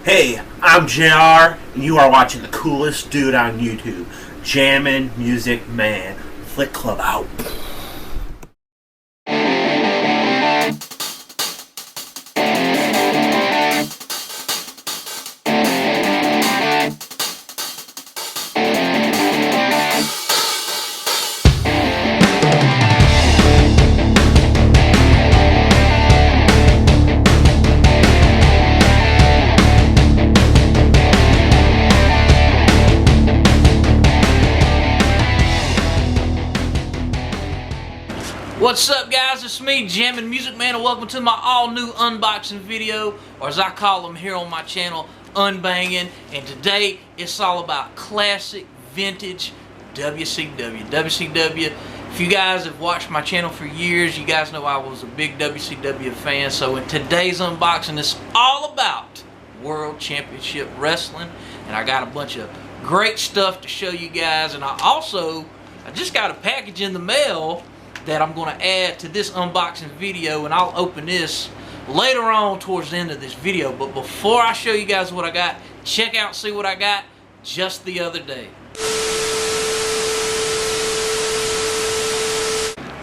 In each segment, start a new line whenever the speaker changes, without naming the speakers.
Hey, I'm JR, and you are watching the coolest dude on YouTube, Jammin' Music Man. Flick Club out.
What's up, guys? It's me, Jammin' Music Man, and welcome to my all-new unboxing video, or as I call them here on my channel, Unbanging. And today, it's all about classic, vintage WCW. WCW, if you guys have watched my channel for years, you guys know I was a big WCW fan. So in today's unboxing, it's all about World Championship Wrestling. And I got a bunch of great stuff to show you guys. And I just got a package in the mail that I'm going to add to this unboxing video, and I'll open this later on towards the end of this video. But before I show you guys what I got, check out, see what I got just the other day.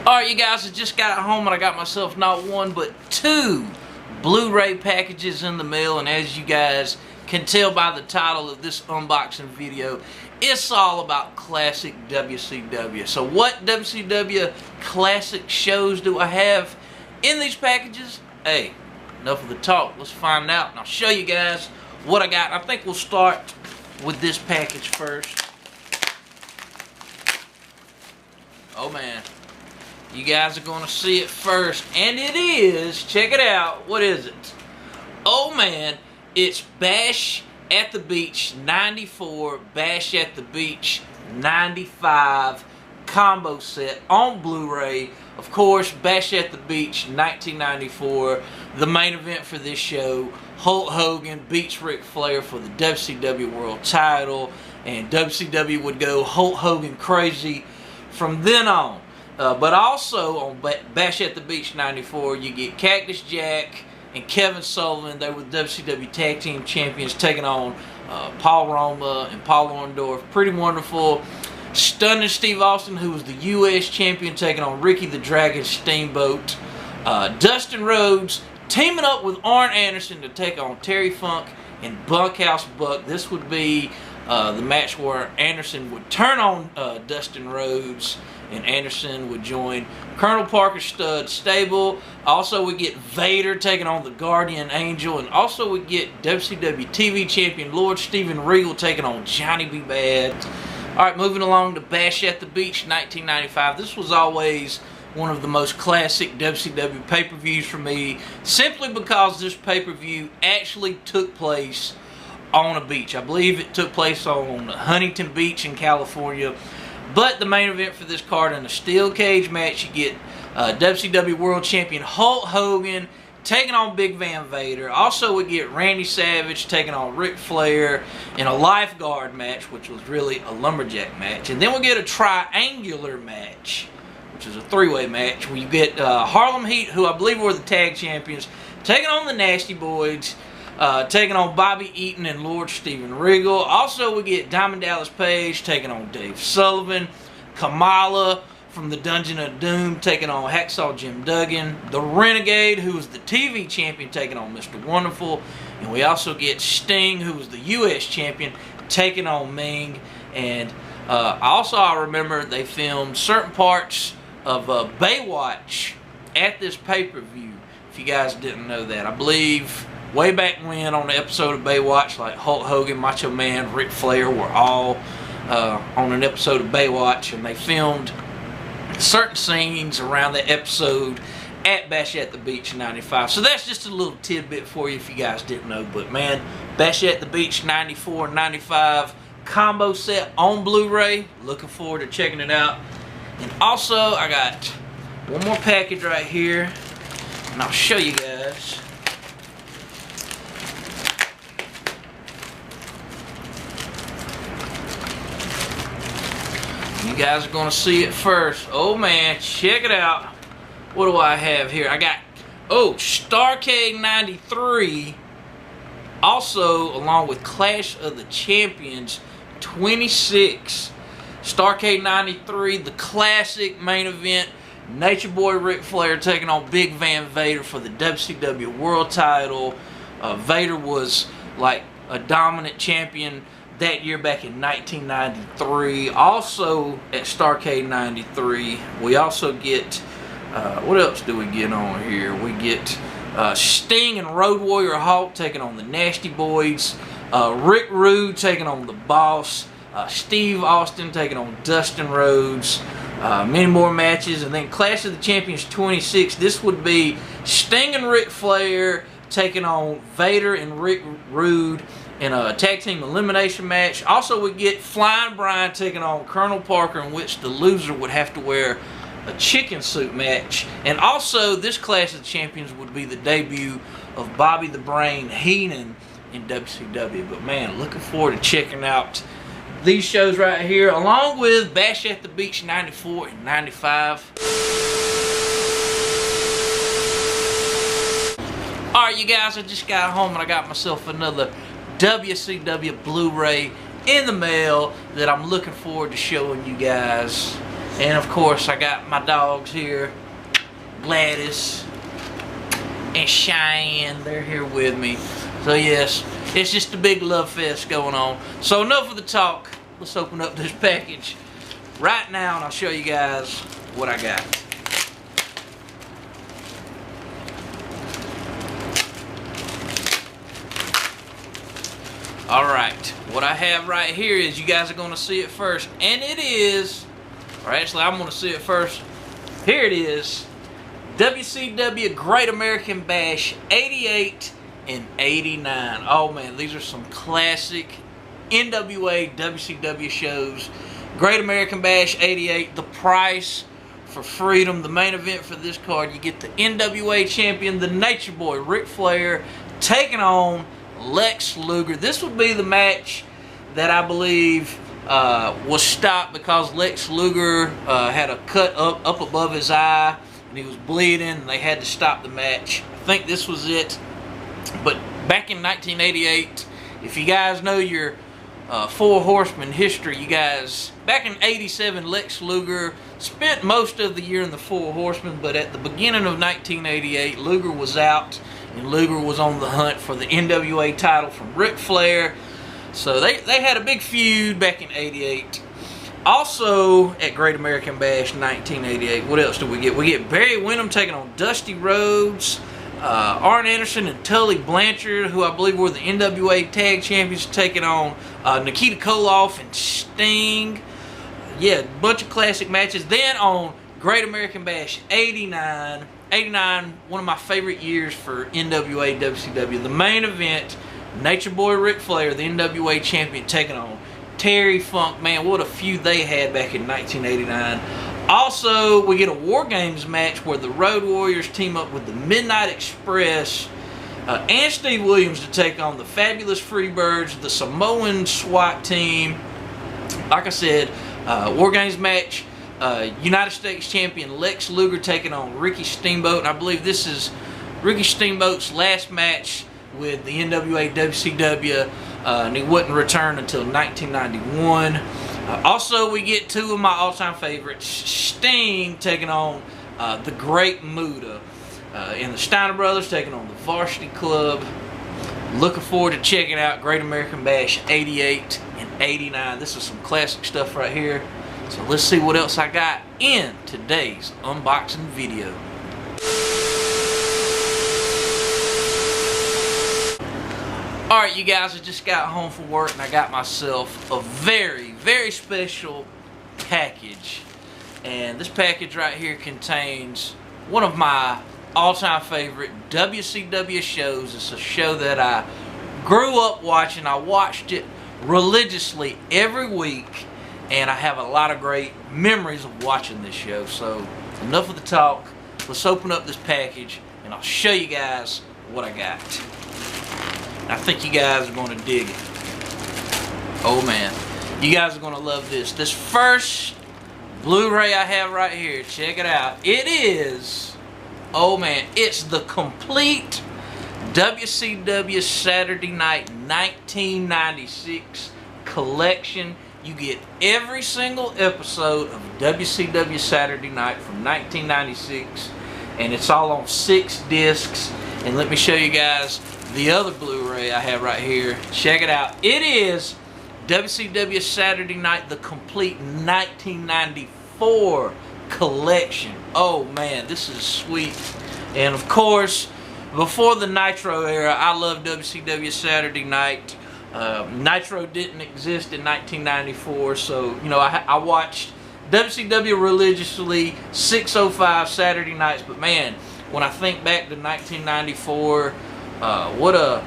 Alright, you guys, I just got home and I got myself not one but two Blu-ray packages in the mail, and as you guys can tell by the title of this unboxing video, it's all about classic WCW. So what WCW classic shows do I have in these packages? Hey, enough of the talk. Let's find out, and I'll show you guys what I got. I think we'll start with this package first. Oh man, you guys are going to see it first, and it is, check it out, what is it? Oh man, it's Bash at the Beach 94, Bash at the Beach 95 combo set on Blu-ray. Of course, Bash at the Beach 1994, the main event for this show. Hulk Hogan beats Ric Flair for the WCW World title, and WCW would go Hulk Hogan crazy from then on. But also on Bash at the Beach 94, you get Cactus Jack and Kevin Sullivan. They were the WCW Tag Team Champions, taking on Paul Roma and Paul Orndorff. Pretty wonderful. Stunning Steve Austin, who was the U.S. Champion, taking on Ricky the Dragon Steamboat. Dustin Rhodes teaming up with Arn Anderson to take on Terry Funk and Bunkhouse Buck. This would be the match where Anderson would turn on Dustin Rhodes, and Anderson would join Colonel Parker Studd's stable. Also, we get Vader taking on the Guardian Angel, and also we get WCW TV Champion Lord Steven Regal taking on Johnny B. Bad. Alright, moving along to Bash at the Beach 1995. This was always one of the most classic WCW pay-per-views for me, simply because this pay-per-view actually took place on a beach. I believe it took place on Huntington Beach in California. But the main event for this card, in a steel cage match, you get WCW World Champion Hulk Hogan taking on Big Van Vader. Also, we get Randy Savage taking on Ric Flair in a lifeguard match, which was really a lumberjack match. And then we get a triangular match, which is a three-way match, where you get Harlem Heat, who I believe were the tag champions, taking on the Nasty Boys, taking on Bobby Eaton and Lord Steven Regal. Also, we get Diamond Dallas Page taking on Dave Sullivan. Kamala from the Dungeon of Doom taking on Hacksaw Jim Duggan. The Renegade, who was the TV champion, taking on Mr. Wonderful. And we also get Sting, who was the U.S. champion, taking on Ming. And I remember they filmed certain parts of Baywatch at this pay-per-view, if you guys didn't know that. I believe way back when, on the episode of Baywatch, like Hulk Hogan, Macho Man, Ric Flair were all on an episode of Baywatch, and they filmed certain scenes around the episode at Bash at the Beach 95. So that's just a little tidbit for you if you guys didn't know. But man, Bash at the Beach 94 and 95 combo set on Blu-ray. Looking forward to checking it out. And also, I got one more package right here, and I'll show you guys. You guys are going to see it first. Oh man, check it out. What do I have here? I got, Starcade 93 Also, along with Clash of the Champions 26, Starrcade 93, the classic main event, Nature Boy Ric Flair taking on Big Van Vader for the WCW World Title. Vader was like a dominant champion that year back in 1993. Also at Starrcade 93, we also get, what else do we get on here? We get Sting and Road Warrior Hawk taking on the Nasty Boys. Rick Rude taking on the Boss. Steve Austin taking on Dustin Rhodes. Many more matches. And then Clash of the Champions 26. This would be Sting and Ric Flair taking on Vader and Rick Rude in a tag team elimination match. Also, we get Flying Brian taking on Colonel Parker, in which the loser would have to wear a chicken suit match. And also, this Clash of the Champions would be the debut of Bobby the Brain Heenan in WCW. But man, looking forward to checking out these shows right here, along with Bash at the Beach 94 and 95. Alright, you guys, I just got home and I got myself another WCW Blu-ray in the mail that I'm looking forward to showing you guys. And of course, I got my dogs here, Gladys and Cheyenne. They're here with me. So yes, it's just a big love fest going on. So enough of the talk. Let's open up this package right now and I'll show you guys what I got. Alright, what I have right here is, you guys are going to see it first, and it is, or actually I'm going to see it first. Here it is, WCW Great American Bash 88 and 89. Oh man, these are some classic NWA WCW shows. Great American Bash 88, the price for freedom. The main event for this card, you get the NWA champion, the Nature Boy Ric Flair, taking on Lex Luger. This would be the match that I believe was stopped because Lex Luger had a cut up above his eye and he was bleeding and they had to stop the match. I think this was it. But back in 1988, if you guys know your Four Horsemen history, you guys, back in 87, Lex Luger spent most of the year in the Four Horsemen, but at the beginning of 1988, Luger was out and Luger was on the hunt for the NWA title from Ric Flair. So they had a big feud back in 88. Also, at Great American Bash 1988, what else do we get? We get Barry Windham taking on Dusty Rhodes, Arn Anderson and Tully Blanchard, who I believe were the NWA Tag Champions, taking on Nikita Koloff and Sting. Yeah, a bunch of classic matches. Then on Great American Bash 89, one of my favorite years for NWA WCW. The main event, Nature Boy Ric Flair, the NWA champion, taking on Terry Funk. Man, what a feud they had back in 1989. Also, we get a War Games match where the Road Warriors team up with the Midnight Express and Steve Williams to take on the Fabulous Freebirds, the Samoan SWAT team. Like I said, War Games match, United States champion Lex Luger taking on Ricky Steamboat. And I believe this is Ricky Steamboat's last match with the NWA WCW, and he wouldn't return until 1991. Also, we get two of my all-time favorites, Sting taking on the Great Muta, and the Steiner Brothers taking on the Varsity Club. Looking forward to checking out Great American Bash 88 and 89. This is some classic stuff right here. So let's see what else I got in today's unboxing video. Alright, you guys, I just got home from work and I got myself a very, very special package. And this package right here contains one of my all-time favorite WCW shows. It's a show that I grew up watching. I watched it religiously every week, and I have a lot of great memories of watching this show. So enough of the talk. Let's open up this package and I'll show you guys what I got. I think you guys are going to dig it. Oh man, you guys are going to love this. This first Blu-ray I have right here, check it out. It is, oh man, it's the complete WCW Saturday Night 1996 collection. You get every single episode of WCW Saturday Night from 1996, and it's all on 6 discs. And let me show you guys the other Blu-ray I have right here. Check it out. It is WCW Saturday Night, the complete 1994 collection. Oh man, this is sweet. And of course, before the Nitro era, I loved WCW Saturday Night. Nitro didn't exist in 1994, so you know I watched WCW religiously 6:05 Saturday nights. But man, when I think back to 1994, what a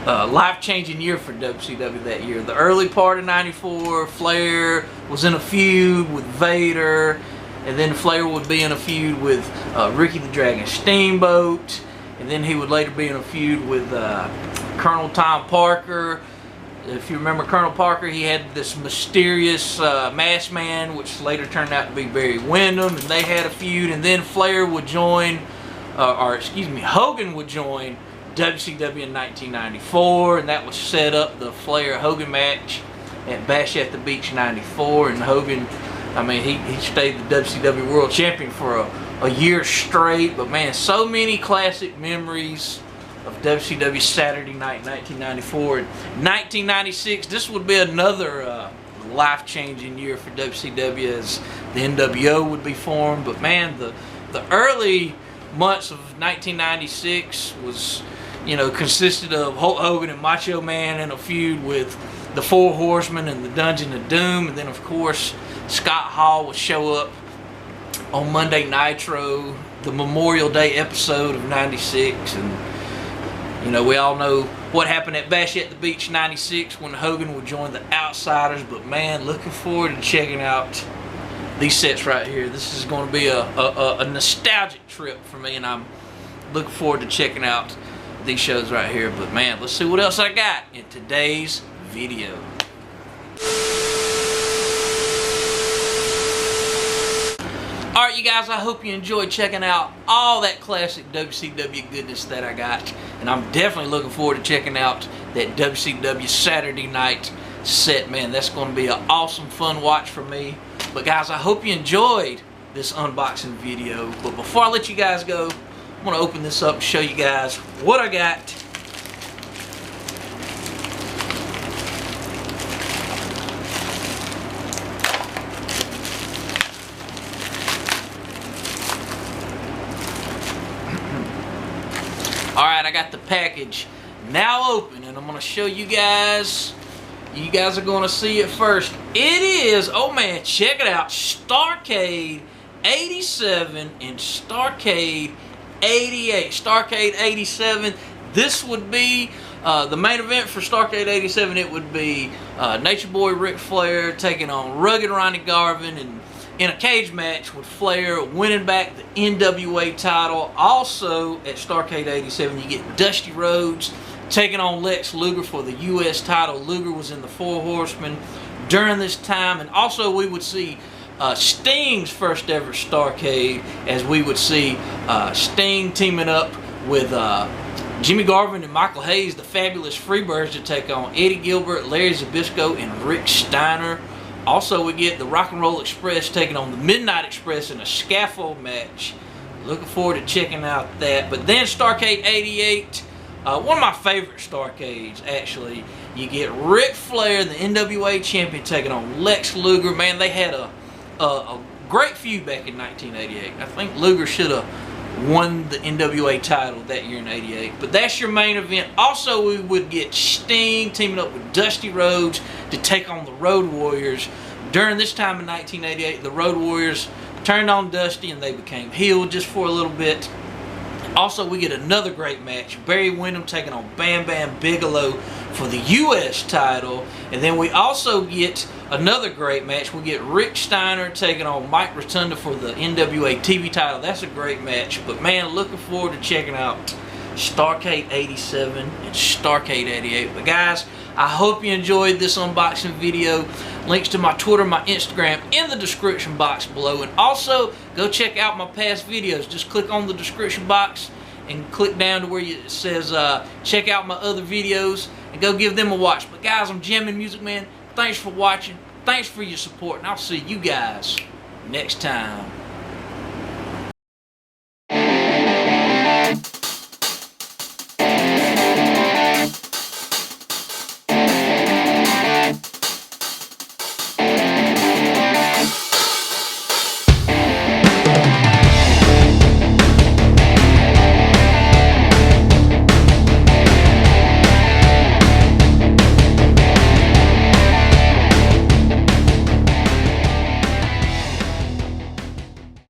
life-changing year for WCW that year. The early part of '94, Flair was in a feud with Vader, and then Flair would be in a feud with Ricky the Dragon Steamboat, and then he would later be in a feud with Colonel Tom Parker. If you remember Colonel Parker, he had this mysterious masked man, which later turned out to be Barry Windham, and they had a feud. And then Flair would join, Hogan would join WCW in 1994, and that would set up the Flair-Hogan match at Bash at the Beach '94. And Hogan, I mean, he stayed the WCW World Champion for a year straight. But man, so many classic memories of WCW Saturday Night 1994. And 1996, this would be another life-changing year for WCW, as the NWO would be formed. But man, the early months of 1996 was, you know, consisted of Hulk Hogan and Macho Man in a feud with the Four Horsemen and the Dungeon of Doom. And then of course Scott Hall would show up on Monday Nitro, the Memorial Day episode of '96. And you know, we all know what happened at Bash at the Beach '96 when Hogan would join the Outsiders. But man, looking forward to checking out these sets right here. This is going to be a nostalgic trip for me, and I'm looking forward to checking out these shows right here. But man, let's see what else I got in today's video. Alright you guys, I hope you enjoyed checking out all that classic WCW goodness that I got. And I'm definitely looking forward to checking out that WCW Saturday Night set. Man, that's going to be an awesome fun watch for me. But guys, I hope you enjoyed this unboxing video. But before I let you guys go, I'm going to open this up and show you guys what I got. Alright, I got the package now open, and I'm going to show you guys. You guys are going to see it first. It is, oh man, check it out, Starrcade 87 and Starrcade 88. Starrcade 87, this would be the main event for Starrcade 87. It would be Nature Boy Ric Flair taking on Rugged Ronnie Garvin, and in a cage match with Flair winning back the NWA title. Also at Starrcade 87, you get Dusty Rhodes taking on Lex Luger for the U.S. title. Luger was in the Four Horsemen during this time. And also we would see Sting's first ever Starrcade, as we would see Sting teaming up with Jimmy Garvin and Michael Hayes, the Fabulous Freebirds, to take on Eddie Gilbert, Larry Zbyszko, and Rick Steiner. Also, we get the Rock and Roll Express taking on the Midnight Express in a scaffold match. Looking forward to checking out that. But then Starrcade 88, one of my favorite Starrcades, actually. You get Ric Flair, the NWA champion, taking on Lex Luger. Man, they had a great feud back in 1988. I think Luger should have won the NWA title that year in '88. But that's your main event. Also, we would get Sting teaming up with Dusty Rhodes to take on the Road Warriors. During this time in 1988, the Road Warriors turned on Dusty and they became heel just for a little bit. Also, we get another great match. Barry Windham taking on Bam Bam Bigelow for the U.S. title. And then we also get another great match. We get Rick Steiner taking on Mike Rotunda for the NWA TV title. That's a great match. But man, looking forward to checking out Starrcade 87 and Starrcade 88. But guys, I hope you enjoyed this unboxing video. Links to my Twitter, my Instagram in the description box below. And also, go check out my past videos. Just click on the description box and click down to where it says check out my other videos and go give them a watch. But guys, I'm Jamming Music Man. Thanks for watching. Thanks for your support, and I'll see you guys next time.